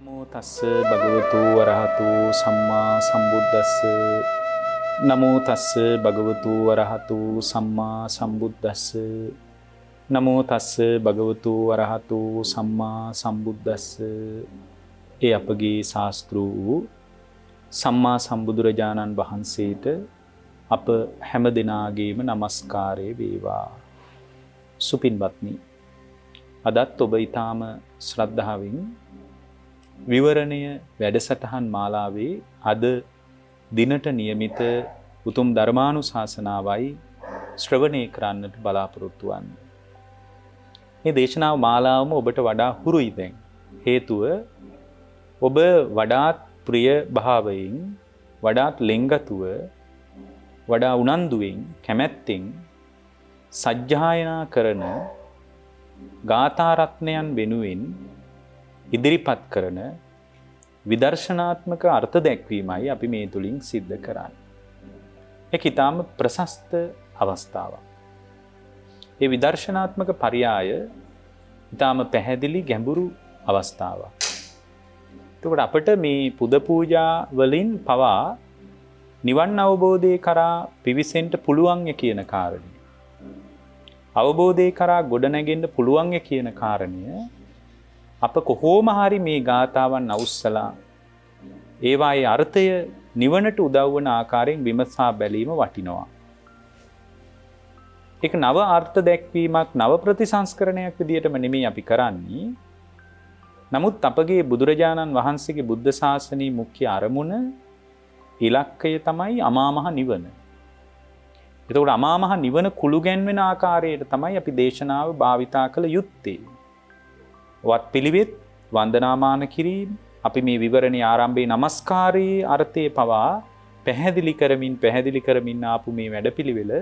නමෝ තස්ස භගවතු වරහතු සම්මා සම්බුද්දස්ස නමෝ තස්ස භගවතු වරහතු සම්මා සම්බුද්දස්ස නමෝ තස්ස භගවතු වරහතු සම්මා සම්බුද්දස්ස ඒ අපගේ ශාස්ත්‍ර වූ සම්මා සම්බුදුරජාණන් වහන්සේට අප හැම දිනාගේම নমස්කාරය වේවා. සුපින්වත්නි, අදත් ඔබ ඊටාම ශ්‍රද්ධාවෙන් විවරණය වැඩසටහන් මාලාවේ අද දිනට નિયમિત උතුම් ධර්මානුශාසනාවයි ශ්‍රවණය කරන්නට බලාපොරොත්තු වන්නේ. මේ දේශනාව මාලාවම ඔබට වඩා හුරුයි දැන්. හේතුව ඔබ වඩාත් ප්‍රිය භාවයෙන්, වඩාත් ලෙන්ගතුව, වඩා උනන්දුවෙන්, කැමැත්තෙන් සජ්ජායනා කරන ගාථා රත්නයන් වෙනුවෙන් ඉදිරිපත් කරන විදර්ශනාත්මක අර්ථ දැක්වීමයි අපි මේ තුලින් සිද්ධ කරන්නේ. ඒක ඊටාම ප්‍රශස්ත අවස්ථාවක්. මේ විදර්ශනාත්මක පරයය ඊටාම පැහැදිලි ගැඹුරු අවස්ථාවක්. එතකොට අපිට මේ පුද පූජා වලින් පවා නිවන් අවබෝධය කරා පිවිසෙන්න පුළුවන් කියන කාරණය. අවබෝධය කරා ගොඩනැගෙන්න පුළුවන් කියන කාරණය අප කොහොම හරි මේ ගාථාවන් අවුස්සලා ඒවායේ අර්ථය නිවනට උදව් වන ආකාරයෙන් විමසා බැලීම වටිනවා. ඒක නව අර්ථ දැක්වීමක්, නව ප්‍රතිසංස්කරණයක් විදිහටම නෙමෙයි අපි කරන්නේ. නමුත් අපගේ බුදුරජාණන් වහන්සේගේ බුද්ධ ශාසනයේ මුඛ්‍ය අරමුණ, ඉලක්කය තමයි අමා මහ නිවන. එතකොට අමා මහ නිවන කුළු ගැන්වෙන ආකාරයට තමයි අපි දේශනාව භාවිතා කළ යුත්තේ. වත් පිළිවෙත්, වන්දනාමාන කිරීම, අපි මේ විවරණේ ආරම්භයේ নমස්කාරයේ අර්ථය පවා පැහැදිලි කරමින් ආපු මේ වැඩපිළිවෙල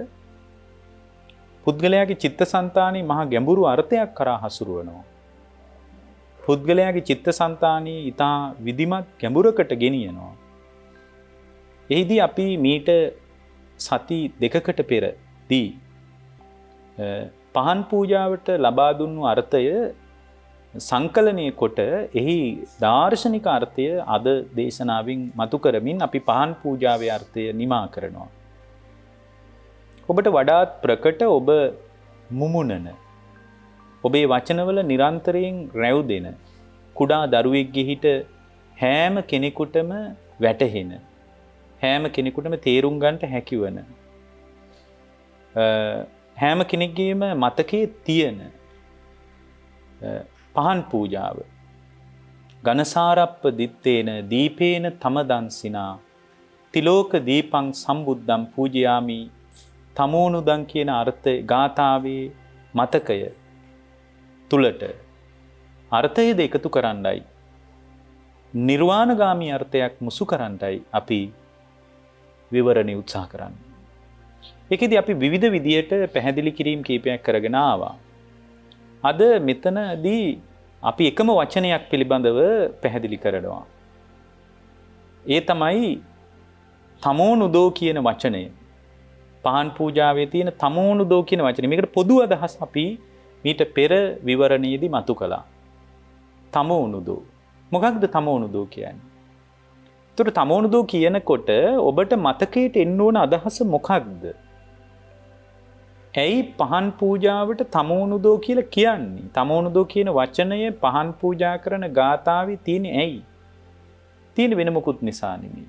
පුද්ගලයාගේ චිත්තසංතානයේ මහා ගැඹුරු අර්ථයක් කරා හසුරුවනවා. පුද්ගලයාගේ චිත්තසංතානයේ ඊටා විධිමත් ගැඹුරකට ගෙනියනවා. එහිදී අපි මීට සති දෙකකට පෙරදී පහන් පූජාවට ලබා දුන්නු අර්ථය සංකලනය කොට එහි දාර්ශනික අර්ථය අද දේශනාවෙන් මතු කරමින් අපි පහන් පූජාවේ අර්ථය නිමා කරනවා. ඔබට වඩාත් ප්‍රකට, ඔබ මුමුණන, ඔබේ වචනවල නිරන්තරයෙන් රැවුදෙන, කුඩා දරුවෙක්ගේ හිට හැම කෙනෙකුටම වැටහෙන, හැම කෙනෙකුටම තේරුම් ගන්නට හැකිවන, හැම කෙනෙක්ගේම මතකයේ තියෙන පහන් පූජාව. ඝනසාරප්ප දිත්තේන දීපේන තමදන්සිනා තිලෝක දීපං සම්බුද්ධං පූජයාමි තමෝනුදං කියන අර්ථ ගාථාවේ මතකය තුලට අර්ථය දෙකතු කරන්නයි, නිර්වාණගාමී අර්ථයක් මුසු කරන්නයි අපි විවරණේ උත්සාහ කරන්නේ. ඒකෙදි අපි විවිධ විදියට පැහැදිලි කිරීම කීපයක් කරගෙන ආවා. අද මෙතනදී අපි එකම වචනයක් පිළිබඳව පැහැදිලි කරනවා. ඒ තමයි තමෝනුදෝ කියන වචනය. පහන් පූජාවේ තියෙන තමෝනුදෝ කියන වචනේ. මේකට පොදු අදහස් අපි මීට පෙර විවරණයේදී මතු කළා. තමෝනුදෝ. මොකක්ද තමෝනුදෝ කියන්නේ? ඒතර තමෝනුදෝ කියනකොට ඔබට මතකයට එන්න ඕන අදහස මොකක්ද? ඇයි පහන් පූජාවට තමෝනුදෝ කියලා කියන්නේ? තමෝනුදෝ කියන වචනය පහන් පූජා කරන ගාථාවේ තියෙන්නේ ඇයි? තියෙන්නේ වෙන මොකුත් නිසා නෙමෙයි.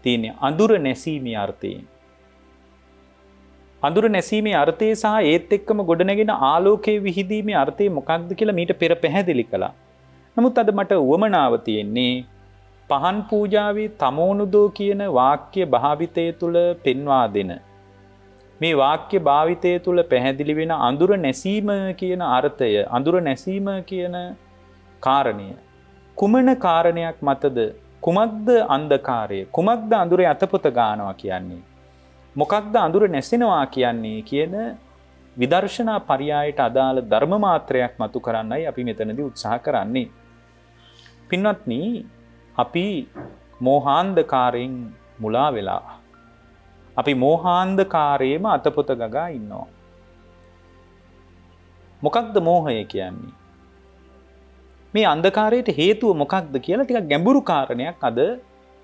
තියෙන්නේ අඳුර නැසීමේ අර්ථයෙන්. අඳුර නැසීමේ අර්ථය සහ ඒත් එක්කම ගොඩනැගෙන ආලෝකයේ විහිදීමේ අර්ථය මොකක්ද කියලා මීට පෙර පැහැදිලි කළා. නමුත් අද මට උවමනාව තියෙන්නේ පහන් පූජාවේ තමෝනුදෝ කියන වාක්‍ය භාවිතය තුළ පෙන්වා දෙන, මේ වාක්‍ය භාවිතය තුළ පැහැදිලි වෙන අඳුර නැසීම කියන අර්ථය, අඳුර නැසීම කියන කාරණය කුමන කාරණයක් මතද? කුමක්ද අන්ධකාරය? කුමක්ද අඳුරේ අතපොත ගන්නවා කියන්නේ? මොකක්ද අඳුර නැසෙනවා කියන්නේ කියන විදර්ශනා පරයයට අදාළ ධර්ම මාත්‍රයක් මතු කරන්නයි අපි මෙතනදී උත්සාහ කරන්නේ. පින්වත්නි, අපි මෝහාන්ධකාරයෙන් මුලා වෙලා, අපි මෝහාන්ධකාරයේම අතපොත ගගා ඉන්නවා. මොකක්ද මෝහය කියන්නේ? මේ අන්ධකාරයට හේතුව මොකක්ද කියලා ටිකක් ගැඹුරු කාරණයක් අද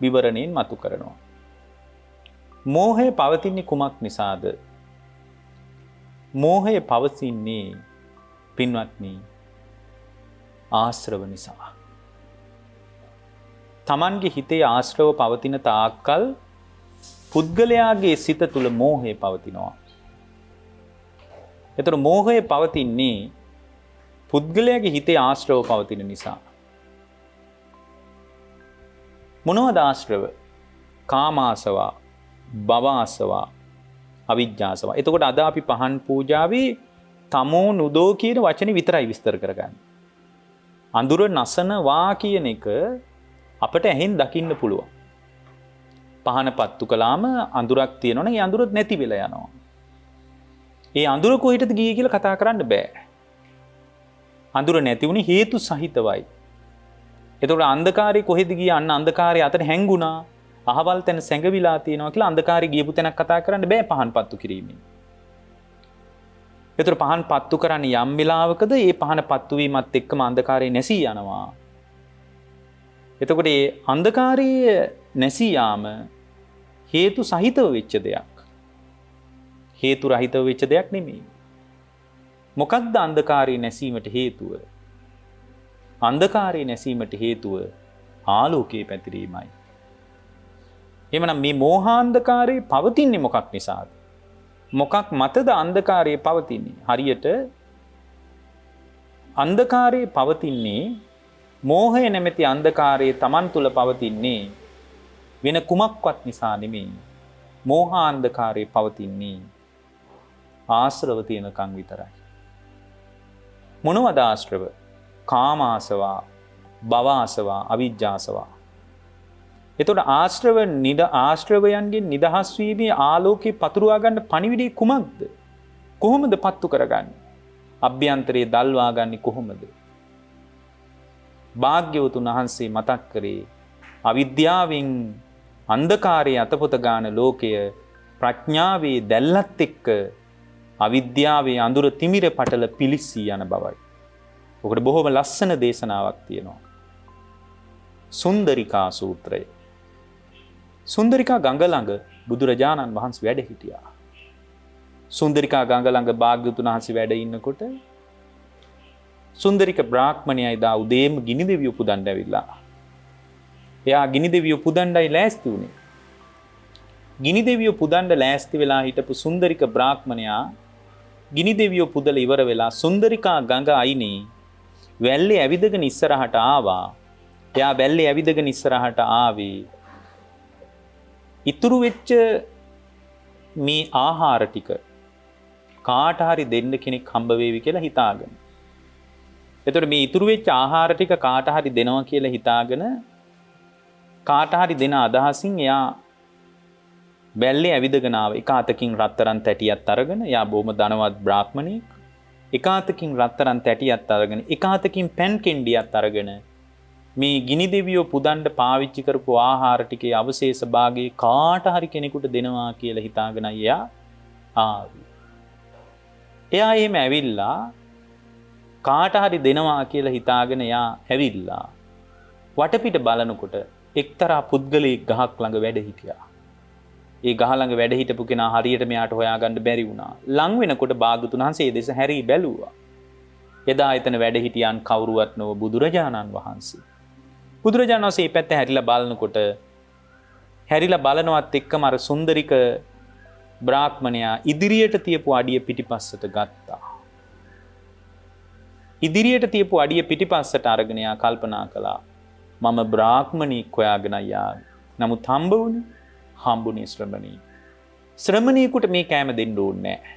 විවරණයෙන් මතු කරනවා. මෝහය පවතින්නේ කුමක් නිසාද? මෝහය පවතින්නේ පින්වත්නි ආශ්‍රව නිසා. තමන්ගේ හිතේ ආශ්‍රව පවතින තාක්කල් පුද්ගලයාගේ සිත තුළ මෝහය පවතිනවා. එතකොට මෝහය පවතින්නේ පුද්ගලයාගේ හිතේ ආශ්‍රව පවතින නිසා. මොනවද ආශ්‍රව? කාමාසවා, භවආසවා, අවිජ්ජාසවා. එතකොට අද අපි පහන් පූජාවේ තමෝ නුදෝ කියන වචනේ විතරයි විස්තර කරගන්නේ. අඳුර නසනවා කියන එක අපට ඇහෙන් දකින්න පුළුවන්. පහන පත්තු කළාම අඳුරක් තියෙනවනේ ඒ අඳුර නැති වෙලා යනවා. ඒ අඳුර කොහෙටද ගියේ කියලා කතා කරන්න බෑ. අඳුර නැති වුණේ හේතු සහිතවයි. එතකොට අන්ධකාරය කොහෙද ගියේ? අන්න අන්ධකාරය අතර හැංගුණා. අහවල් තැන සැඟවිලා තියෙනවා කියලා අන්ධකාරය ගියපු තැනක් කතා කරන්න බෑ පහන් පත්තු කිරීමෙන්. එතකොට පහන් පත්තු කරන්නේ යම් වෙලාවකද ඒ පහන පත්තු වීමත් එක්කම අන්ධකාරය නැසී යනවා. එතකොට මේ අන්ධකාරය නැසී යාම හේතු සහිතව වෙච්ච දෙයක්. හේතු රහිතව වෙච්ච දෙයක් නෙමෙයි. මොකක්ද අන්ධකාරය නැසීමට හේතුව? අන්ධකාරය නැසීමට හේතුව ආලෝකයේ පැතිරීමයි. එහෙමනම් මේ මෝහාන්ධකාරය පවතින්නේ මොකක් නිසාද? මොකක් මතද අන්ධකාරය පවතින්නේ? හරියට අන්ධකාරය පවතින්නේ මෝහය නැමැති අන්ධකාරය Taman තුල පවතින්නේ වෙන කුමක්වත් නිසා නෙමෙයි. මෝහාන්ධකාරය පවතින්නේ ආශ්‍රව තියෙනකන් විතරයි. මොනවද ආශ්‍රව? කාමාසවා, භවආසවා, අවිජ්ජාසවා. එතකොට ආශ්‍රවයන්ගෙන් නිදහස් වීමේ ආලෝකේ පතුරවා ගන්න පණිවිඩය කුමක්ද? කොහොමද පත්තු කරගන්නේ? අභ්‍යන්තරයේ දල්වා ගන්නේ කොහොමද? භාග්‍යවතුන් වහන්සේ මතක් කරේ අවිද්‍යාවෙන් අන්ධකාරයේ අතපොත ගන්න ලෝකය ප්‍රඥාවේ දැල්ලත් එක්ක අවිද්‍යාවේ අඳුර තිමිර පටල පිලිස්සී යන බවයි. ඔකට බොහොම ලස්සන දේශනාවක් තියෙනවා. සුන්දරිකා සූත්‍රය. සුන්දරිකා ගඟ ළඟ බුදුරජාණන් වහන්සේ වැඩ හිටියා. සුන්දරිකා ගඟ ළඟ භාග්‍යවතුන් වහන්සේ වැඩ ඉන්නකොට සුන්දරික බ්‍රාහ්මණයයි දා උදේම ගිනි දෙවියෝ පුදන්න ඇවිල්ලා. එයා ගිනි දෙවියෝ පුදන්නයි ලෑස්ති වුණේ. ගිනි දෙවියෝ පුදන්න ලෑස්ති වෙලා හිටපු සුන්දරික බ්‍රාහ්මණයා ගිනි දෙවියෝ පුදලා ඉවර වෙලා සුන්දරිකා ගඟ අයිනේ වැල්ලේ ඇවිදගෙන ඉස්සරහට ආවා. එයා වැල්ලේ ඇවිදගෙන ඉස්සරහට ආවේ ඉතුරු වෙච්ච මේ ආහාර ටික කාට හරි දෙන්න කෙනෙක් හම්බ වේවි කියලා හිතාගෙන. එතකොට මේ ඉතුරු වෙච්ච ආහාර ටික කාට හරි දෙනවා කියලා හිතාගෙන කාට හරි දෙන අදහසින් එයා වැල්ලේ ඇවිදගෙන ආව. එක අතකින් රත්තරන් තැටියක් අරගෙන, එයා බොහොම ධනවත් බ්‍රාහ්මණයෙක්. එක අතකින් රත්තරන් තැටියක් අරගෙන, එක අතකින් පැන් කෙන්ඩියක් අරගෙන මේ ගිනි දෙවියෝ පුදන්න පාවිච්චි කරපු ආහාර ටිකේ අවශේෂ භාගයේ කාට හරි කෙනෙකුට දෙනවා කියලා හිතාගෙන එයා ආවේ. එයා එහෙම ඇවිල්ලා කාට හරි දෙනවා කියලා හිතාගෙන එයා ඇවිල්ලා වටපිට බලනකොට එක්තරා පුද්ගලයෙක් ගහක් ළඟ වැඩ හිටියා. ඒ ගහ ළඟ වැඩ හිටපු කෙනා හරියට මෙයාට හොයාගන්න බැරි වුණා. ලං වෙනකොට භාග්‍යවතුන් වහන්සේ ඒ දෙස හැරී බැලුවා. එදා එතන වැඩ හිටියන් කවුරුවත් නොව බුදුරජාණන් වහන්සේ. බුදුරජාණන් වහන්සේ මේ පැත්ත හැරිලා බලනකොට හැරිලා බලනවත් එක්කම අර සුන්දරික බ්‍රාහ්මණයා ඉදිරියට තියපු අඩිය පිටිපස්සට ගත්තා. ඉදිරියට තියපු අඩිය පිටිපස්සට අරගෙන යා කල්පනා කළා මම බ්‍රාහ්මණෙක් හොයාගෙන ආවේ. නමුත් හම්බුනේ ශ්‍රමණී. ශ්‍රමණීකට මේ කෑම දෙන්න ඕනේ නැහැ.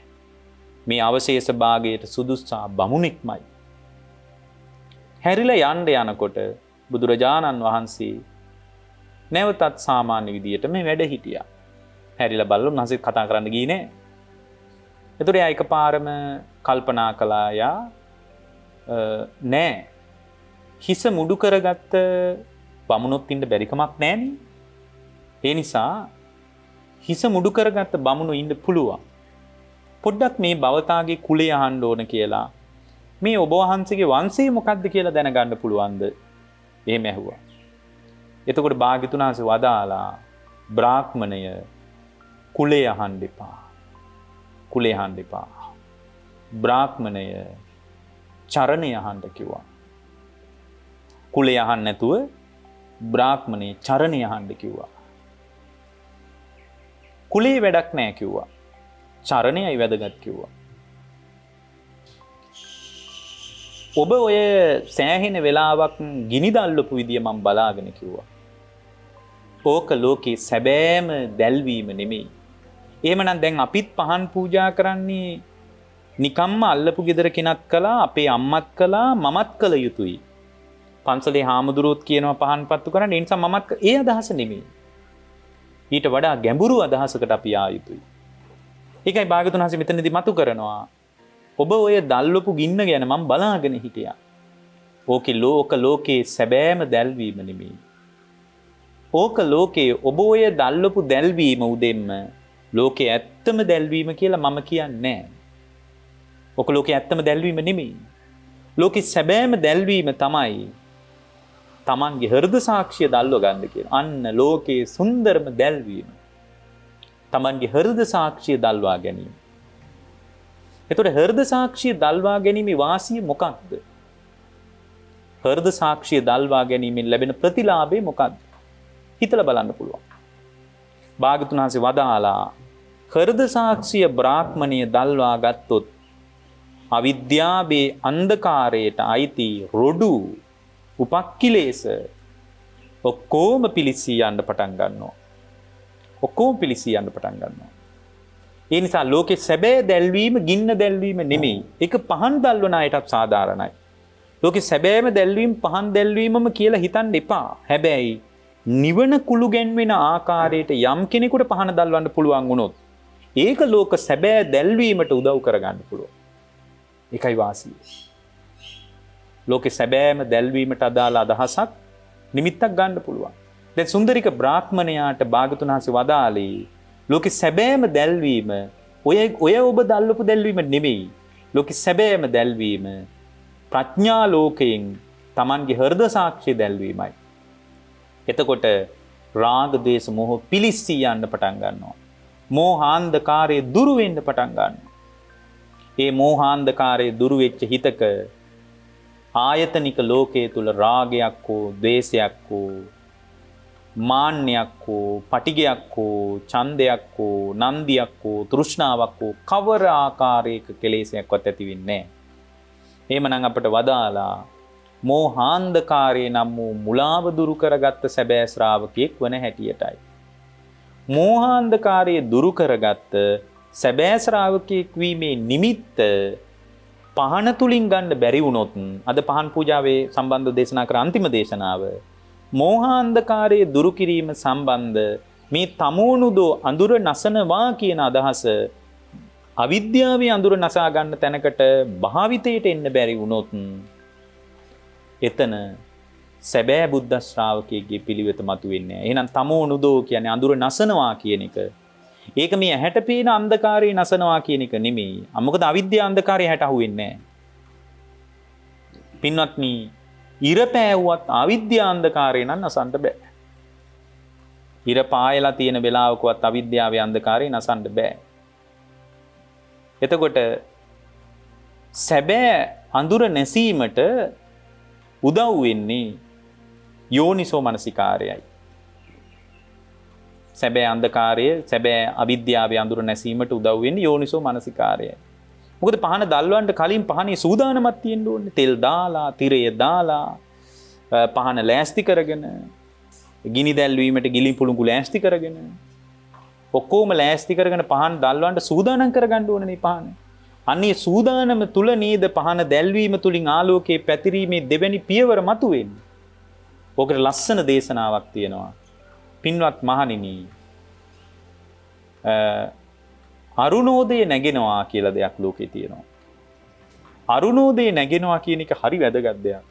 මේ අවශේෂ භාගයට සුදුස්සා බමුණෙක්මයි. හැරිලා යන්න යනකොට බුදුරජාණන් වහන්සේ නැවතත් සාමාන්‍ය විදියට මේ වැඩ හිටියා. හැරිලා බලලා උන්වහන්සේ කතා කරන්න ගියේ නෑ. ඒතර එයා එකපාරම කල්පනා කළා යා නෑ හිස මුඩු කරගත්ත බමුණොත් ඉන්න බැරි කමක් නෑනේ. ඒ නිසා හිස මුඩු කරගත්ත බමුණු ඉන්න පුළුවන්. පොඩ්ඩක් මේ භවතාගේ කුලය අහන්න ඕන කියලා මේ ඔබ වහන්සේගේ වංශය මොකක්ද කියලා දැනගන්න පුළුවන්ද? එහෙම ඇහුවා. එතකොට භාග්‍යතුන් වහන්සේ වදාලා බ්‍රාහ්මණය කුලේ අහන්න එපා. කුලේ අහන්න එපා. බ්‍රාහ්මණය චරණය අහන්න කිව්වා. කුලේ අහන්න නැතුව බ්‍රාහ්මණය චරණය අහන්න කිව්වා. කුලේ වැඩක් නැහැ කිව්වා. චරණයයි වැදගත් කිව්වා. ඔබ ඔය සෑහෙන වෙලාවක් ගිනි දැල්වපු විදිය මම බලාගෙන කිව්වා. ඕක ලෝකේ සැබෑම දැල්වීම නෙමෙයි. එහෙමනම් දැන් අපිත් පහන් පූජා කරන්නේ නිකම්ම අල්ලපු ගෙදර කෙනත් කළා, අපේ අම්මත් කළා, මමත් කළ යුතුයි. පන්සලේ හාමුදුරුවොත් කියනවා පහන් පත්තු කරන්න. ඒ නිසා මමත් ඒ අදහස නෙමෙයි. ඊට වඩා ගැඹුරු අදහසකට අපි ආ යුතුයි. ඒකයි භාග්‍යවතුන් වහන්සේ මෙතනදී මතු කරනවා. ඔබ ඔය දැල්වපු ගින්න ගැන මම බලාගෙන හිටියා. ඕකේ ලෝකේ සැබෑම දැල්වීම නෙමෙයි. ඕක ලෝකේ ඔබ ඔය දැල්වපු දැල්වීම උදෙන්ම ලෝකේ ඇත්තම දැල්වීම කියලා මම කියන්නේ නැහැ. ඕක ලෝකේ ඇත්තම දැල්වීම නෙමෙයි. ලෝකේ සැබෑම දැල්වීම තමයි තමන්ගේ හෘද සාක්ෂිය දැල්ව ගන්න කියලා. අන්න ලෝකේ සුන්දරම දැල්වීම තමන්ගේ හෘද සාක්ෂිය දැල්වා ගැනීම. එතකොට හෘද සාක්ෂිය දැල්වා ගැනීමේ වාසිය මොකක්ද? හෘද සාක්ෂිය දැල්වා ගැනීමෙන් ලැබෙන ප්‍රතිලාභය මොකක්ද? හිතලා බලන්න පුළුවන්. භාග්‍යවතුන් වහන්සේ වදාලා හෘද සාක්ෂිය බ්‍රාහ්මණීය දැල්වා ගත්තොත් අවිද්‍යාවේ අන්ධකාරයට අයිති රොඩු උපක්ඛිලේශ ඔක්කොම පිලිසී යන්න පටන් ගන්නවා. ඔක්කොම පිලිසී යන්න පටන් ගන්නවා. ඒ නිසා ලෝකේ සැබෑ දැල්වීම ගින්න දැල්වීම නෙමෙයි. ඒක පහන් දැල්වන අයටත් සාධාරණයි. ලෝකේ සැබෑම දැල්වීම පහන් දැල්වීමම කියලා හිතන්න එපා. හැබැයි නිවන කුළු ගැන්වෙන ආකාරයට යම් කෙනෙකුට පහන දැල්වන්න පුළුවන් වුණොත් ඒක ලෝක සැබෑ දැල්වීමට උදව් කරගන්න පුළුවන්. ඒකයි වාසිය. ලෝකේ සැබෑම දැල්වීමට අදාළ අදහසක් නිමිත්තක් ගන්න පුළුවන්. දැන් සුන්දරික බ්‍රාහ්මණයාට භාග්‍යවතුන් වහන්සේ වදාළේ ලෝකේ සැබෑම දැල්වීම ඔය ඔබ දැල්වපු දැල්වීම නෙමෙයි. ලෝකේ සැබෑම දැල්වීම ප්‍රඥා ලෝකයෙන් Tamanගේ හෘද සාක්ෂිය දැල්වීමයි. එතකොට රාග දේශ මොහ පිලිස්සී යන්න පටන් ගන්නවා. මෝහාන්ධකාරයේ දුරු වෙන්න පටන් ගන්නවා. ඒ මෝහාන්ධකාරයේ දුරු වෙච්ච හිතක ආයතනික ලෝකයේ තුල රාගයක් හෝ ද්වේෂයක් හෝ මාන්නයක් හෝ පටිගයක් හෝ ඡන්දයක් හෝ නන්දියක් හෝ තෘෂ්ණාවක් හෝ කවර ආකාරයක කෙලෙසයක්වත් ඇති වෙන්නේ නැහැ. එහෙමනම් අපට වදාලා මෝහාන්ධකාරයේ නම් වූ මුලාව දුරු කරගත්ත සැබෑ ශ්‍රාවකයෙක් වන හැටියටයි. මෝහාන්ධකාරයේ දුරු කරගත්ත සැබෑ ශ්‍රාවකයෙක් වීමේ නිමිත්ත පහන තුලින් ගන්න බැරි වුණොත් අද පහන් පූජාවේ සම්බන්ධ දේශනා කර අන්තිම දේශනාව මෝහාන්ධකාරයේ දුරු කිරීම සම්බන්ධ මේ තමෝනුදෝ අඳුර නසනවා කියන අදහස අවිද්‍යාවේ අඳුර නසා ගන්න තැනකට භාවිතයට එන්න බැරි වුණොත් එතන සැබෑ බුද්ධ ශ්‍රාවකයෙක්ගේ පිළිවෙත මතුවෙන්නේ නැහැ. එහෙනම් තමෝනුදෝ කියන්නේ අඳුර නසනවා කියන එක. ඒක මේ ඇහැට පේන අන්ධකාරයේ නසනවා කියන එක නෙමෙයි. මොකද අවිද්‍යාව අන්ධකාරය ඇහැට අහුවෙන්නේ නැහැ. පින්වත්නි, ඉර පෑවුවත් අවිද්‍යාව අන්ධකාරය නම් නසන්න බෑ. ඉර පායලා තියෙන වෙලාවකවත් අවිද්‍යාවේ අන්ධකාරය නසන්න බෑ. එතකොට සැබෑ අඳුර නැසීමට උදව් වෙන්නේ යෝනිසෝ මනසිකාරයයි. සැබෑ අන්ධකාරය සැබෑ අවිද්‍යාවේ අඳුර නැසීමට උදව් වෙන්නේ යෝනිසෝ මනසිකාරයයි. මොකද පහන දැල්වන්න කලින් පහනේ සූදානමක් තියෙන්න ඕනේ. තෙල් දාලා, තිරය දාලා, පහන ලෑස්ති කරගෙන, ගිනි දැල්වීමට ගිලි පුළඟු ලෑස්ති කරගෙන, ඔක්කොම ලෑස්ති කරගෙන පහන් දැල්වන්න සූදානම් කරගන්න ඕනේ පහන. අන්නේ සූදානම තුල නේද පහන දැල්වීම තුලින් ආලෝකයේ පැතිරීමේ දෙවැනි පියවර මතුවෙන්නේ. ඕකට ලස්සන දේශනාවක් තියෙනවා. පින්වත් මහණෙනි, අරුණෝදය නැගෙනවා කියලා දෙයක් ලෝකේ තියෙනවා. අරුණෝදය නැගෙනවා කියන එක හරි වැදගත් දෙයක්.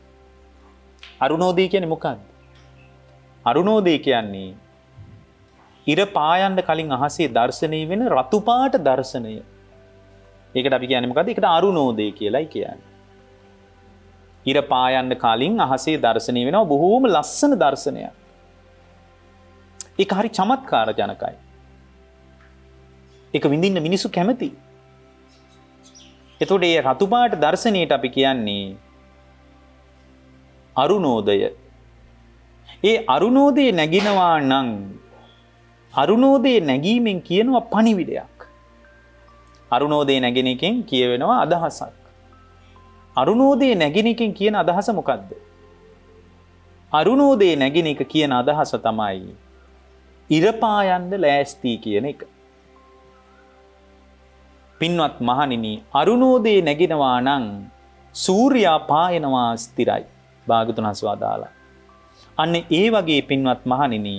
අරුණෝදය කියන්නේ මොකක්ද? අරුණෝදය කියන්නේ ඉර පායන්න කලින් අහසේ දර්ශනය වෙන රතු පාට දර්ශනය. ඒකට අපි කියන්නේ මොකද්ද? ඒකට අරුණෝදය කියලායි කියන්නේ. ඉර පායන්න කලින් අහසේ දර්ශනය වෙනවා බොහෝම ලස්සන දර්ශනයක්. ඒක හරි චමත්කාර ජනකයි. ඒක විඳින්න මිනිස්සු කැමති. එතකොට මේ රතු පාට දර්ශනයට අපි කියන්නේ අරුණෝදය. ඒ අරුණෝදය නැගිනවා නම් අරුණෝදය නැගීමෙන් කියනවා පණිවිඩයක්. අරුණෝදය නැගෙන එකෙන් කියවෙනවා අදහසක්. අරුණෝදය නැගෙන එකෙන් කියන අදහස මොකක්ද? අරුණෝදය නැගෙන එක කියන අදහස තමයි ඉර පායන්න ලෑස්ති කියන එක. පින්වත් මහණෙනි, අරුණෝදය නැගෙනවා නම් සූර්යා පායනවා ස්ථිරයි. භාගතුන් වහන්සේ වදාලා. අන්න ඒ වගේ පින්වත් මහණෙනි,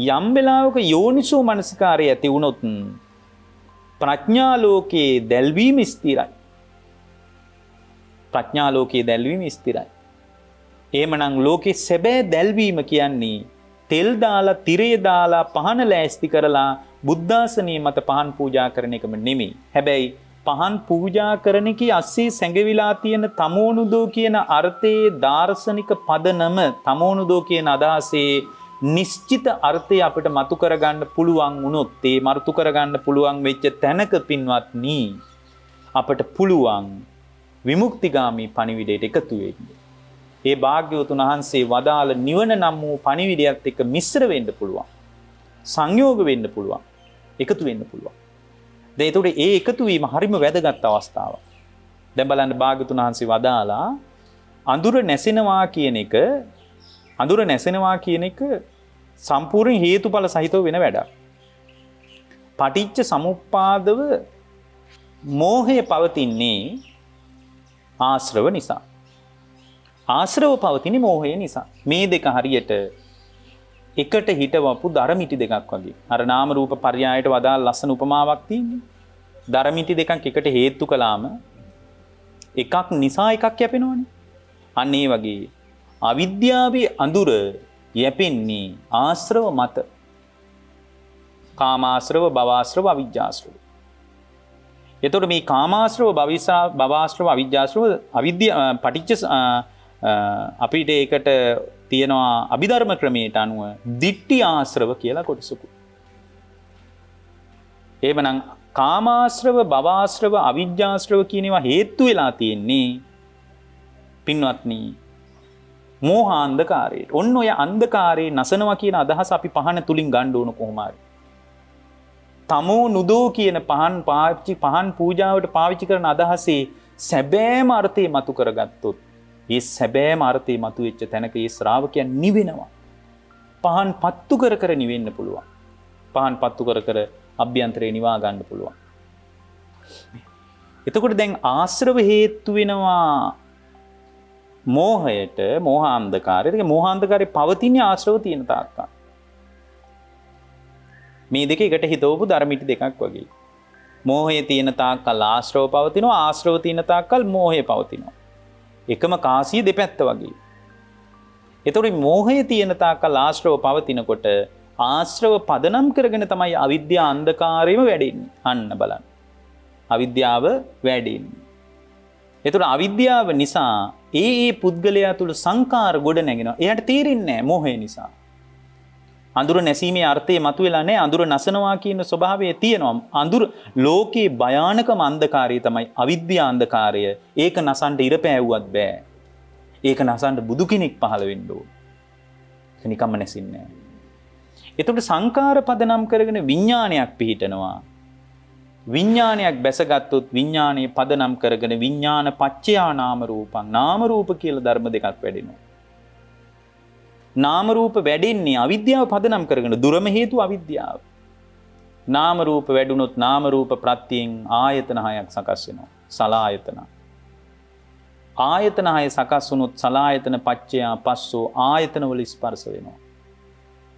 යම් වෙලාවක යෝනිසෝ මනසිකාරය ඇති වුණොත් ප්‍රඥා ලෝකයේ දැල්වීම ස්ථිරයි. ප්‍රඥා ලෝකයේ දැල්වීම ස්ථිරයි. එහෙමනම් ලෝකේ සැබෑ දැල්වීම කියන්නේ තෙල් දාලා, තිරේ දාලා, පහන ලෑස්ති කරලා බුද්ධාසනයේ මත පහන් පූජා කරන එකම නෙමෙයි. හැබැයි පහන් පූජා කරන කී අස්සේ සැඟවිලා තියෙන තමෝනුදෝ කියන අර්ථයේ දාර්ශනික පදනම, තමෝනුදෝ කියන අදහසේ නිශ්චිත අර්ථය අපිට මතු කරගන්න පුළුවන් වුණොත්, ඒ මතු කරගන්න පුළුවන් වෙච්ච තැනක පින්වත්නි අපට පුළුවන් විමුක්තිගාමී පණිවිඩයට එකතු වෙන්න. ඒ භාග්‍යවතුන් වහන්සේ වදාළ නිවන නම් වූ පණිවිඩයත් එක්ක මිශ්‍ර වෙන්න පුළුවන්. සංයෝග වෙන්න පුළුවන්. එකතු වෙන්න පුළුවන්. දැන් ඒතකොට ඒ එකතු වීම හරිම වැදගත් අවස්ථාවක්. දැන් බලන්න භාග්‍යවතුන් වහන්සේ වදාලා අඳුර නැසෙනවා කියන එක සම්පූර්ණ හේතුඵල සහිතව වෙන වැඩක්. පටිච්ච සමුප්පාදව මෝහය පවතින්නේ ආශ්‍රව නිසා. ආශ්‍රව පවතින්නේ මෝහය නිසා. මේ දෙක හරියට එකට හිටවපු දරමිටි දෙකක් වගේ. අර නාම රූප පර්යායට වදාළ ලස්සන උපමාවක් තියෙන්නේ. දරමිටි දෙකක් එකට හේතු කළාම එකක් නිසා එකක් යැපෙනවනේ. අන්න ඒ වගේ අවිද්‍යාවේ අඳුර යැපෙන්නේ ආශ්‍රව මත. කාමාශ්‍රව, භවආශ්‍රව, අවිජ්ජාශ්‍රව. එතකොට මේ කාමාශ්‍රව, භවආශ්‍රව, අවිජ්ජාශ්‍රව, පටිච්ච අපිට ඒකට තියෙනවා අභිධර්ම ක්‍රමයට අනුව දිට්ඨි ආශ්‍රව කියලා කොටසකුත්. එහෙමනම් කාමාශ්‍රව, භවආශ්‍රව, අවිජ්ජාශ්‍රව කියන ඒවා හේතු වෙලා තියෙන්නේ පින්වත්නි මෝහාන්ධකාරයට. ඔන්න ඔය අන්ධකාරයේ නසනවා කියන අදහස අපි පහන තුලින් ගන්න ඕන කොහොම හරි. තමෝ නුදෝ කියන පහන් පූජාවට පාවිච්චි කරන අදහසේ සැබෑම අර්ථය මතු කරගත්තොත්, ඒ සැබෑම අර්ථය මතු වෙච්ච තැනක ඒ ශ්‍රාවකයන් නිවෙනවා. පහන් පත්තු කර කර නිවෙන්න පුළුවන්. පහන් පත්තු කර කර අභ්‍යන්තරේ නිවා ගන්න පුළුවන්. එතකොට දැන් ආශ්‍රව හේතු වෙනවා මෝහයට, මෝහාන්ධකාරයට. ඒ මෝහාන්ධකාරේ පවතින ආශ්‍රව තියෙන තාක්කල්. මේ දෙක එකට හිතවපු ධර්මිටි දෙකක් වගේ. මෝහය තියෙන තාක්කල් ආශ්‍රව පවතිනවා, ආශ්‍රව තියෙන තාක්කල් මෝහය පවතිනවා. එකම කාසිය දෙපැත්ත වගේ. එතකොට මෝහය තියෙන තාක්කල් ආශ්‍රව පවතිනකොට ආශ්‍රව පදනම් කරගෙන තමයි අවිද්‍යා අන්ධකාරයම වැඩෙන්නේ. අන්න බලන්න. අවිද්‍යාව වැඩෙන්නේ. එතකොට අවිද්‍යාව නිසා ඒ පුද්ගලයා තුළ සංකාර ගොඩ නැගෙනවා. එයාට තේරෙන්නේ නැහැ මෝහය නිසා. අඳුර නැසීමේ අර්ථය මතුවෙලා නැහැ. අඳුර නසනවා කියන ස්වභාවය තියෙනවා. අඳුර ලෝකේ භයානකම අන්ධකාරය තමයි අවිද්‍යා අන්ධකාරය. ඒක නසන්න ඉර පෑවුවත් බෑ. ඒක නසන්න බුදු කෙනෙක් පහළ වෙන්න ඕන. ඒක නිකම්ම නැසින්නේ නැහැ. එතකොට සංකාර පදනම් කරගෙන විඥානයක් පිහිටනවා. විඥානයක් බැසගත්තොත් විඥානයේ පදනම් කරගෙන විඥාන පච්චයා නාම රූපං. නාම රූප කියලා ධර්ම දෙකක් වැඩෙනවා. නාම රූප වැඩෙන්නේ අවිද්‍යාව පදනම් කරගෙන. දුරම හේතු අවිද්‍යාව. නාම රූප වැඩුණොත් නාම රූප ප්‍රත්‍යයෙන් ආයතන හයක් සකස් වෙනවා. සලආයතන. ආයතන හය සකස් වුණොත් සලආයතන පච්චයා පස්සෝ ආයතන වල ස්පර්ශ වෙනවා.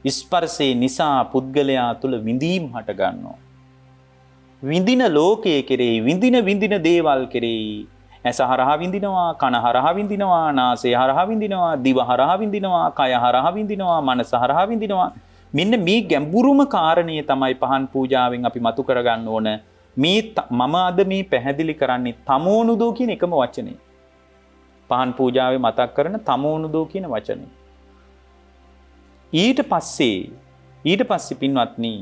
ස්පර්ශේ නිසා පුද්ගලයා තුළ විඳීම් හට ගන්නවා. විඳින ලෝකයේ කෙරෙහි විඳින දේවල් කෙරෙහි ඇස හරහා විඳිනවා, කන හරහා විඳිනවා, නාසය හරහා විඳිනවා, දිව හරහා විඳිනවා, කය හරහා විඳිනවා, මනස හරහා විඳිනවා. මෙන්න මේ ගැඹුරුම කාරණය තමයි පහන් පූජාවෙන් අපි මතු කරගන්න ඕන. මේ මම අද මේ පැහැදිලි කරන්නේ තමෝනුදෝ කියන එකම වචනේ. පහන් පූජාවේ මතක් කරන තමෝනුදෝ කියන වචනේ. ඊට පස්සේ පින්වත්නි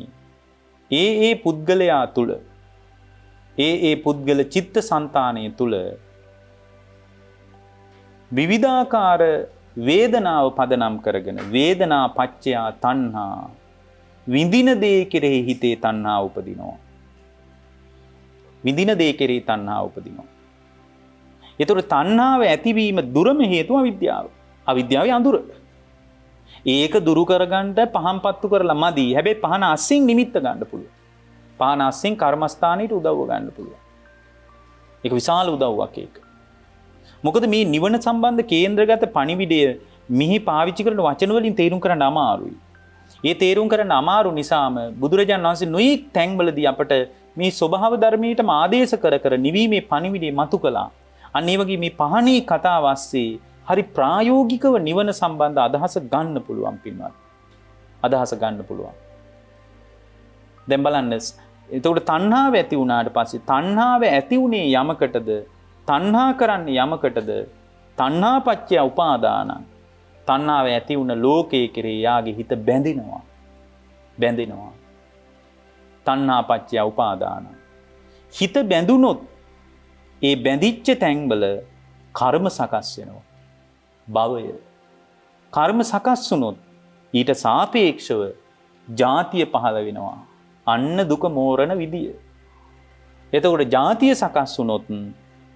ඒ පුද්ගලයා තුල ඒ පුද්ගල චිත්ත සංතානය තුල විවිධාකාර වේදනාව පදනම් කරගෙන වේදනා පච්චයා තණ්හා විඳින දේ කෙරෙහි හිතේ තණ්හා උපදිනවා. විඳින දේ කෙරෙහි තණ්හා උපදිනවා. ඒතර තණ්හාව ඇතිවීම දුරම හේතුව අවිද්‍යාව. අවිද්‍යාවේ අඳුර. ඒක දුරු කරගන්න පහන් පත්තු කරලා මදි. හැබැයි පහන අස්සින් නිමිත්ත ගන්න පුළුවන්. පහන අස්සින් කර්මස්ථානෙට උදව්ව ගන්න පුළුවන්. ඒක විශාල උදව්වක් ඒක. මොකද මේ නිවන සම්බන්ධ කේන්ද්‍රගත පණිවිඩය මිහි පාවිච්චි කරන වචන වලින් තේරුම් කරන්න අමාරුයි. ඒ තේරුම් කරන්න අමාරු නිසාම බුදුරජාණන් වහන්සේ නොයෙක් තැන්වලදී අපට මේ ස්වභාව ධර්මයටම ආදේශ කර නිවීමේ පණිවිඩය මතු කළා. අන්න ඒ වගේ මේ පහනේ කතාව ASCII හරි ප්‍රායෝගිකව නිවන සම්බන්ධ අදහස ගන්න පුළුවන් පින්වත්. අදහස ගන්න පුළුවන්. දැන් බලන්න. එතකොට තණ්හාව ඇති වුණාට පස්සේ තණ්හාව ඇති උනේ යමකටද? තණ්හා කරන්නේ යමකටද? තණ්හාපච්චය උපාදානං. තණ්හාව ඇති වුණ ලෝකයේ කෙරේ යාගේ හිත බැඳෙනවා. තණ්හාපච්චය උපාදානං. හිත බැඳුනොත් ඒ බැඳිච්ච තැන්වල කර්ම සකස් වෙනවා. භවය. කර්ම සකස් වුනොත් ඊට සාපේක්ෂව ජාතිය පහළ වෙනවා. අන්න දුක මෝරණ විදිය. එතකොට ජාතිය සකස් වුනොත්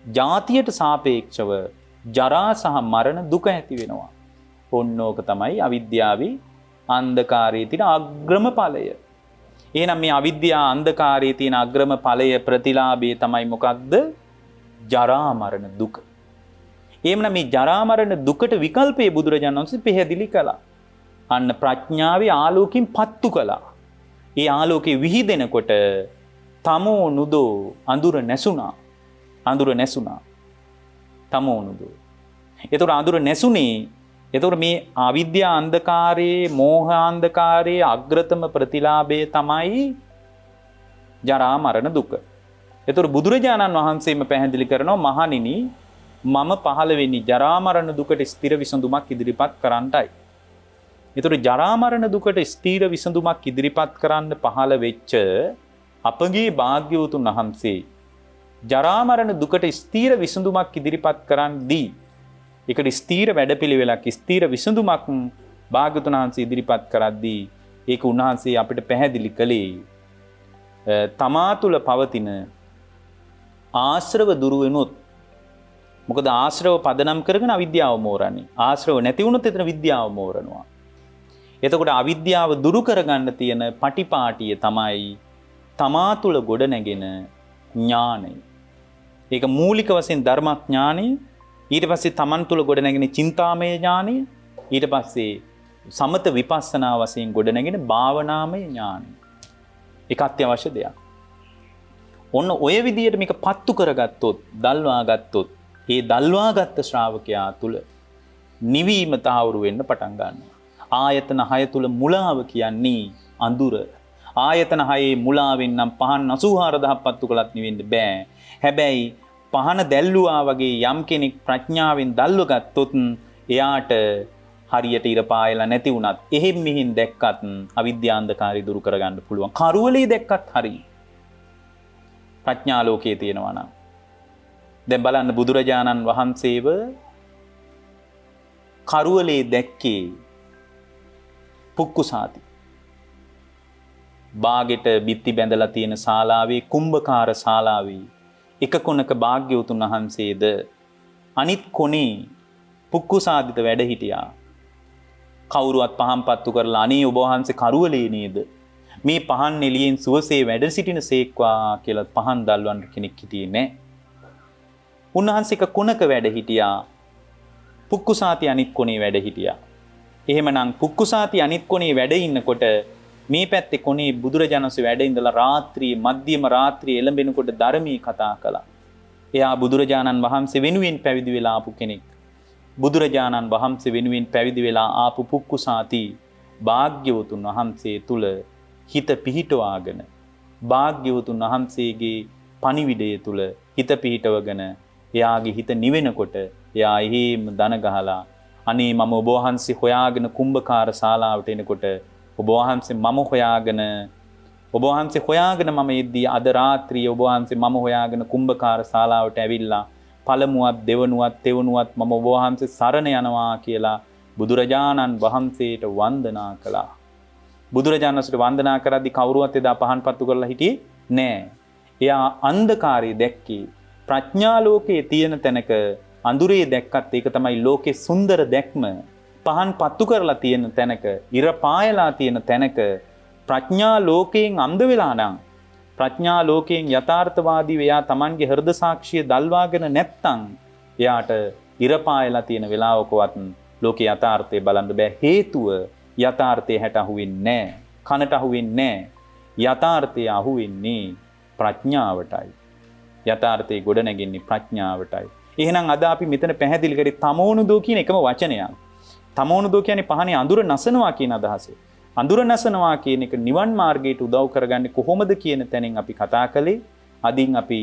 ජාතියට සාපේක්ෂව ජරා සහ මරණ දුක ඇති වෙනවා. ඔන්නෝක තමයි අවිද්‍යාවේ අන්ධකාරයේ තියෙන අග්‍රම ඵලය. එහෙනම් මේ අවිද්‍යාව අන්ධකාරයේ තියෙන අග්‍රම ඵලය ප්‍රතිලාභය තමයි මොකක්ද? ජරා මරණ දුක. එහෙමනම් මේ ජරා මරණ දුකට විකල්පයේ බුදුරජාණන් වහන්සේ පැහැදිලි කළා. අන්න ප්‍රඥාවේ ආලෝකයෙන් පත්තු කළා. ඒ ආලෝකේ විහිදෙනකොට තමෝ නුදෝ අඳුර නැසුණා. තමෝ නුදෝ. ඒතර අඳුර නැසුනේ. ඒතර මේ අවිද්‍යා අන්ධකාරයේ මෝහ අන්ධකාරයේ අග්‍රතම ප්‍රතිලාභය තමයි ජරා මරණ දුක. ඒතර බුදුරජාණන් වහන්සේම පැහැදිලි කරනවා මහණෙනි මම පහළ වෙන්නේ ජරා මරණ දුකට ස්ථිර විසඳුමක් ඉදිරිපත් කරන්නයි. ඒතර ජරා මරණ දුකට ස්ථිර විසඳුමක් ඉදිරිපත් කරන්න පහළ වෙච්ච අපගේ භාග්‍යවතුන් වහන්සේ ජරා මරණ දුකට ස්ථිර විසඳුමක් ඉදිරිපත් කරන්දී ඒකට ස්ථිර වැඩපිළිවෙලක් ස්ථිර විසඳුමක් භාග්‍යවතුන් වහන්සේ ඉදිරිපත් කරද්දී ඒක උන්වහන්සේ අපිට පැහැදිලි කළේ තමා තුළ පවතින ආශ්‍රව දුරු වෙනොත් මොකද ආශ්‍රව පදනම් කරගෙන අවිද්‍යාව මෝරන්නේ. ආශ්‍රව නැති වුණොත් එතන විද්‍යාව මෝරනවා. එතකොට අවිද්‍යාව දුරු කරගන්න තියෙන පටිපාටිය තමයි තමා තුළ ගොඩ නැගෙන ඥානය. ඒක මූලික වශයෙන් ධර්මඥානය, ඊට පස්සේ තමන් තුළ ගොඩ නැගෙන චින්තාමය ඥානය, ඊට පස්සේ සමත විපස්සනා වශයෙන් ගොඩ නැගෙන භාවනාමය ඥානය. ඒක අත්‍යවශ්‍ය දෙයක්. ඔන්න ඔය විදිහට මේක පත්තු කරගත්තොත්, දල්වා ගත්තොත්, ඒ දල්වාගත් ශ්‍රාවකයා තුළ නිවීම තාවුරු වෙන්න පටන් ගන්නවා. ආයතන 6 තුළ මුලාව කියන්නේ අඳුර. ආයතන 6 මුලාවෙන් නම් පහන් 84000ක් පත්තු කළත් නිවෙන්න බෑ. හැබැයි පහන දැල්ලුවා වගේ යම් කෙනෙක් ප්‍රඥාවෙන් දැල්ව ගත්තොත් එයාට හරියට ඉර පායලා නැති වුණත් එහෙම් මෙහින් දැක්කත් අවිද්‍යාන්ධකාරය දුරු කරගන්න පුළුවන්. කරුවලේ දැක්කත් හරි. ප්‍රඥා ලෝකයේ තියෙනවා නම් දැන් බලන්න බුදුරජාණන් වහන්සේව කරුවලේ දැක්කේ පුක්කුසාති. බාගෙට බිත්ති බැඳලා තියෙන ශාලාවේ කුම්භකාර ශාලාවේ එක කොනක භාග්‍යවතුන් වහන්සේද අනිත් කොනේ පුක්කුසාදිත වැඩ හිටියා. කවුරුවත් පහන් පත්තු කරලා අනේ ඔබ වහන්සේ කරුවලේ නේද? මේ පහන් එළියෙන් සුවසේ වැඩ සිටින සේක්වා කියලා පහන් දල්වන්න කෙනෙක් හිටියේ නැහැ. උන්වහන්සේ එක කොනක වැඩ හිටියා. පුක්කුසාති අනිත් කොනේ වැඩ හිටියා. එහෙමනම් පුක්කුසාති අනිත් කොනේ වැඩ ඉන්නකොට මේ පැත්තේ කොනේ බුදුරජාණන් වහන්සේ වැඩ ඉඳලා රාත්‍රියේ මධ්‍යම රාත්‍රියේ එළඹෙනකොට ධර්මී කතා කළා. එයා බුදුරජාණන් වහන්සේ වෙනුවෙන් පැවිදි වෙලා ආපු කෙනෙක්. බුදුරජාණන් වහන්සේ වෙනුවෙන් පැවිදි වෙලා ආපු පුක්කුසාති භාග්‍යවතුන් වහන්සේ තුල හිත පිහිටවාගෙන භාග්‍යවතුන් වහන්සේගේ පණිවිඩය තුල හිත පිහිටවගෙන එයාගේ හිත නිවෙනකොට එයා එහෙම දන ගහලා අනේ මම ඔබ වහන්සේ හොයාගෙන කුම්භකාර ශාලාවට එනකොට ඔබ වහන්සේ මම හොයාගෙන මම එද්දී අද රාත්‍රියේ ඔබ වහන්සේ මම හොයාගෙන කුම්භකාර ශාලාවට ඇවිල්ලා පළමුවත් දෙවනුවත් තෙවනුවත් මම ඔබ වහන්සේ සරණ යනවා කියලා බුදුරජාණන් වහන්සේට වන්දනා කළා. බුදුරජාණන් වහන්සේට වන්දනා කරද්දී කවුරුවත් එදා පහන් පත්තු කරලා හිටියේ නෑ. එයා අන්ධකාරය දැක්කේ ප්‍රඥා ලෝකයේ තියෙන තැනක අඳුරේ දැක්කත් ඒක තමයි ලෝකේ සුන්දර දැක්ම. පහන් පත්තු කරලා තියෙන තැනක, ඉර පායලා තියෙන තැනක ප්‍රඥා ලෝකයෙන් අන්ධ වෙලා නම්, ප්‍රඥා ලෝකයෙන් යථාර්ථවාදීව එයා Tamanගේ හෘද සාක්ෂිය දල්වාගෙන නැත්තම් එයාට ඉර පායලා තියෙන වෙලාවකවත් ලෝකේ යථාර්ථය බලන්න බෑ. හේතුව යථාර්ථය හැට අහුවෙන්නේ නැහැ. කනට අහුවෙන්නේ නැහැ. යථාර්ථය අහුවෙන්නේ ප්‍රඥාවටයි. යථාර්ථයේ ගොඩ නැගෙන්නේ ප්‍රඥාවටයි. එහෙනම් අද අපි මෙතන පැහැදිලි කරේ තමෝනුදෝ කියන එකම වචනයක්. තමෝනුදෝ කියන්නේ පහනේ අඳුර නසනවා කියන අදහස. අඳුර නසනවා කියන එක නිවන් මාර්ගයට උදව් කරගන්නේ කොහොමද කියන තැනින් අපි කතා කළේ. අදින් අපි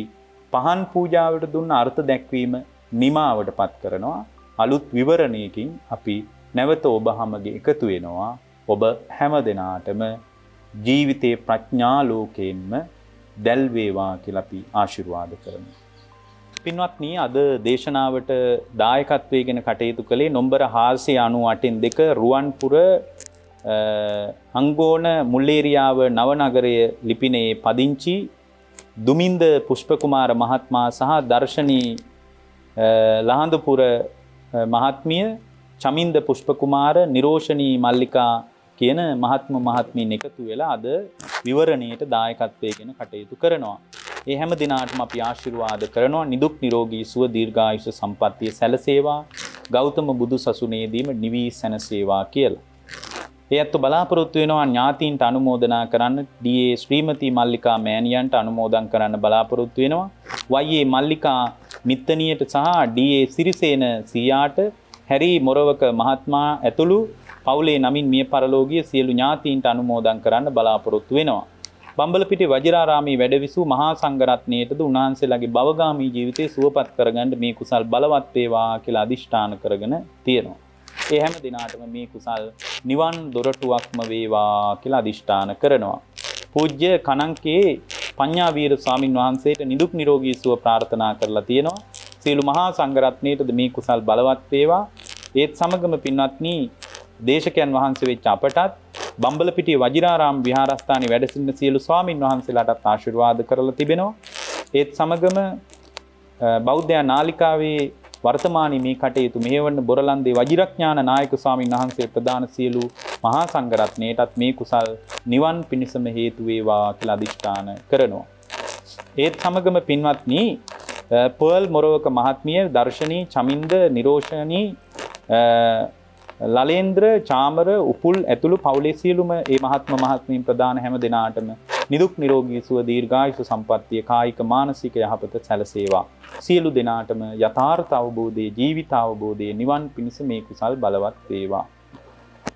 පහන් පූජාවට දුන්න අර්ථ දැක්වීම නිමාවටපත් කරනවා. අලුත් විවරණයකින් අපි නැවත ඔබ හැමගේ එකතු වෙනවා. ඔබ හැම දිනාටම ජීවිතේ ප්‍රඥා ලෝකයෙන්ම දැල් වේවා කියලා අපි ආශිර්වාද කරමු. පින්වත්නි, අද දේශනාවට දායකත්වයෙන් කටයුතු කළේ නොම්බර 498 රුවන්පුර අංගෝන මුල්ලේරියාව නවනගරය ලිපිනයේ පදිංචි දුමින්ද පුෂ්පකුමාර මහත්මයා සහ දර්ශනී ලහඳපුර මහත්මිය, චමින්ද පුෂ්පකුමාර, නිරෝෂණී මල්ලිකා කියන මහත්මීන් එකතු වෙලා අද විවරණයට දායකත්වයෙන් කටයුතු කරනවා. ඒ හැම දිනාටම අපි ආශිර්වාද කරනවා නිදුක් නිරෝගී සුව දීර්ඝායුෂ සම්පන්නිය සැලසේවා, ගෞතම බුදු සසුනේදීම නිවී සැනසේවා කියලා. ඒත් බලාපොරොත්තු වෙනවා ඥාතීන්ට අනුමෝදනා කරන්න, ඩී.ඒ. ශ්‍රීමති මල්ලිකා මෑණියන්ට අනුමෝදන් කරන්න බලාපොරොත්තු වෙනවා. වයි.ඒ. මල්ලිකා මිත්තනියට සහ ඩී.ඒ. සිරිසේන සීයාට, හැරි මොරවක මහත්මයා ඇතුළු පවුලේ නමින් මිය පරලෝකීය සියලු ඥාතීන්ට අනුමෝදන් කරන්න බලාපොරොත්තු වෙනවා. බම්බලපිටිය වජිරාරාමී වැඩවිසූ මහා සංඝරත්නයටද උන්වහන්සේලාගේ භවගාමී ජීවිතේ සුවපත් කරගන්න මේ කුසල් බලවත් වේවා කියලා අදිෂ්ඨාන කරගෙන තියෙනවා. ඒ හැම දිනාටම මේ කුසල් නිවන් දොරටුවක්ම වේවා කියලා අදිෂ්ඨාන කරනවා. පූජ්‍ය කණංකේ පඤ්ඤාවීර ස්වාමින් වහන්සේට නිදුක් නිරෝගී සුව ප්‍රාර්ථනා කරලා තියෙනවා. සියලු මහා සංඝරත්නයටද මේ කුසල් බලවත් වේවා. ඒත් සමගම පින්වත්නි, දේශකයන් වහන්සේ වෙච්ච අපටත් බම්බලපිටිය වජිරාරාම විහාරස්ථානයේ වැඩ සිටින සියලු ස්වාමින් වහන්සේලාටත් ආශිර්වාද කරලා තිබෙනවා. ඒත් සමගම බෞද්ධ නාලිකාවේ වර්තමානයේ මේ කටයුතු මෙහෙවන බොරලන්දේ වජිරඥාන නායක ස්වාමින් වහන්සේ ප්‍රදාන සියලු මහා සංඝරත්නයටත් මේ කුසල් නිවන් පිණිසම හේතු වේවා කියලා අදිෂ්ඨාන කරනවා. ඒත් සමගම පින්වත්නි, පර්ල් මොරවක මහත්මිය, දර්ශනී, චමින්ද, නිරෝෂණී, ලලේන්ද්‍ර, චාමර, උපුල් ඇතුළු පවුලේ සියලුම ඒ මහත්මීන් ප්‍රදාන හැම දිනාටම නිදුක් නිරෝගී සුව දීර්ඝායුෂ සම්පන්නිය කායික මානසික යහපත සැලසේවා. සියලු දිනාටම යථාර්ථ අවබෝධයේ, ජීවිත අවබෝධයේ, නිවන් පිණිස මේ කුසල් බලවත් වේවා.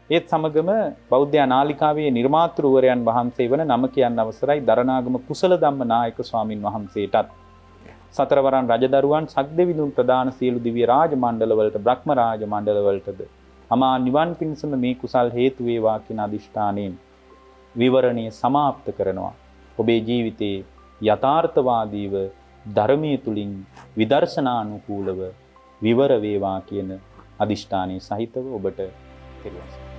ඒත් සමගම බෞද්ධ නාලිකාවේ නිර්මාතෘවරයන් වහන්සේ වන නම කියන්න අවසරයි දරණාගම කුසල ධම්ම නායක ස්වාමින් වහන්සේටත්, සතරවරන් රජදරුවන් සක්දෙවිඳුන් ප්‍රදාන සියලු දිව්‍ය රාජ මණ්ඩල වලට, බ්‍රහ්ම රාජ මණ්ඩල වලටද අමා නිවන් පිණිසම මේ කුසල් හේතු වේවා කියන අදිෂ්ඨානයෙන් විවරණය සමාප්ත කරනවා. ඔබේ ජීවිතේ යථාර්ථවාදීව ධර්මයේ තුලින් විදර්ශනානුකූලව විවර වේවා කියන අදිෂ්ඨානයේ සහිතව ඔබට කෙරුවා.